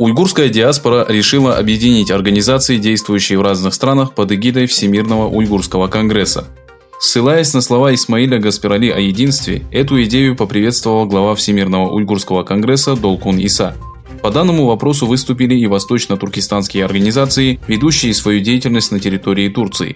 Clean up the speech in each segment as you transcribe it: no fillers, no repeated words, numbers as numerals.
Уйгурская диаспора решила объединить организации, действующие в разных странах под эгидой Всемирного уйгурского конгресса. Ссылаясь на слова Исмаиля Гаспарали о единстве, эту идею поприветствовал глава Всемирного уйгурского конгресса Долкун Иса. По данному вопросу выступили и восточно-туркестанские организации, ведущие свою деятельность на территории Турции.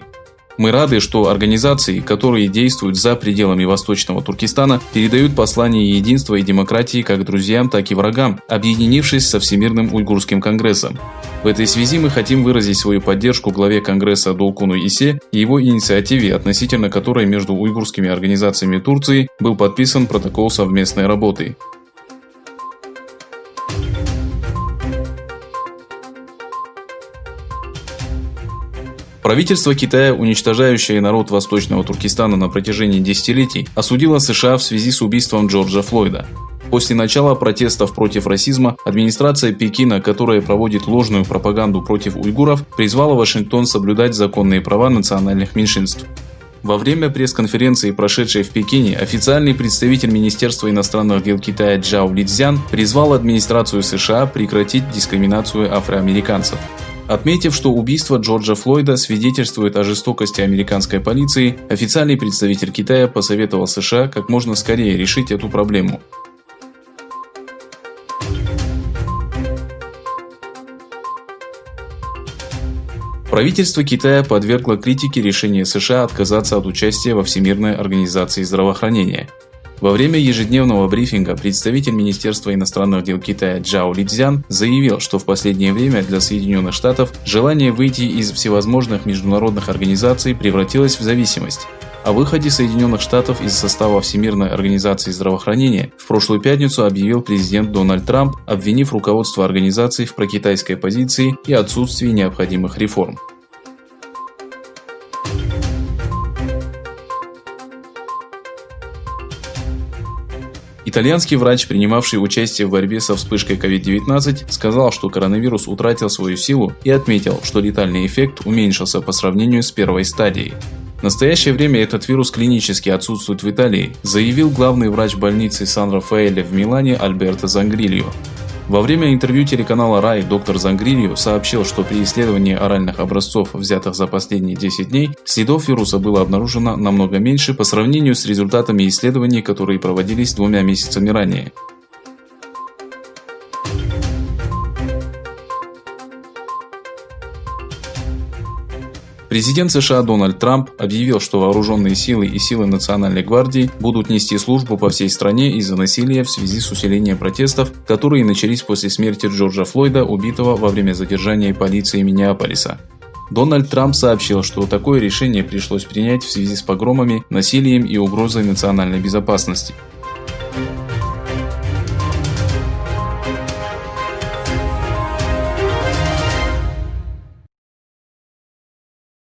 Мы рады, что организации, которые действуют за пределами Восточного Туркестана, передают послание единства и демократии как друзьям, так и врагам, объединившись со Всемирным уйгурским конгрессом. В этой связи мы хотим выразить свою поддержку главе конгресса Долкуну Исе и его инициативе, относительно которой между уйгурскими организациями Турции был подписан протокол совместной работы. Правительство Китая, уничтожающее народ Восточного Туркестана на протяжении десятилетий, осудило США в связи с убийством Джорджа Флойда. После начала протестов против расизма, администрация Пекина, которая проводит ложную пропаганду против уйгуров, призвала Вашингтон соблюдать законные права национальных меньшинств. Во время пресс-конференции, прошедшей в Пекине, официальный представитель Министерства иностранных дел Китая Джао Лицзян призвал администрацию США прекратить дискриминацию афроамериканцев. Отметив, что убийство Джорджа Флойда свидетельствует о жестокости американской полиции, официальный представитель Китая посоветовал США как можно скорее решить эту проблему. Правительство Китая подвергло критике решение США отказаться от участия во Всемирной организации здравоохранения. Во время ежедневного брифинга представитель Министерства иностранных дел Китая Джао Лицзян заявил, что в последнее время для Соединенных Штатов желание выйти из всевозможных международных организаций превратилось в зависимость. О выходе Соединенных Штатов из состава Всемирной организации здравоохранения в прошлую пятницу объявил президент Дональд Трамп, обвинив руководство организации в прокитайской позиции и отсутствии необходимых реформ. Итальянский врач, принимавший участие в борьбе со вспышкой COVID-19, сказал, что коронавирус утратил свою силу и отметил, что летальный эффект уменьшился по сравнению с первой стадией. В настоящее время этот вирус клинически отсутствует в Италии, заявил главный врач больницы Сан-Рафаэле в Милане Альберто Зангрильо. Во время интервью телеканала РАИ доктор Зангрильо сообщил, что при исследовании оральных образцов, взятых за последние 10 дней, следов вируса было обнаружено намного меньше по сравнению с результатами исследований, которые проводились 2 месяцами ранее. Президент США Дональд Трамп объявил, что вооруженные силы и силы Национальной гвардии будут нести службу по всей стране из-за насилия в связи с усилением протестов, которые начались после смерти Джорджа Флойда, убитого во время задержания полицией Миннеаполиса. Дональд Трамп сообщил, что такое решение пришлось принять в связи с погромами, насилием и угрозой национальной безопасности.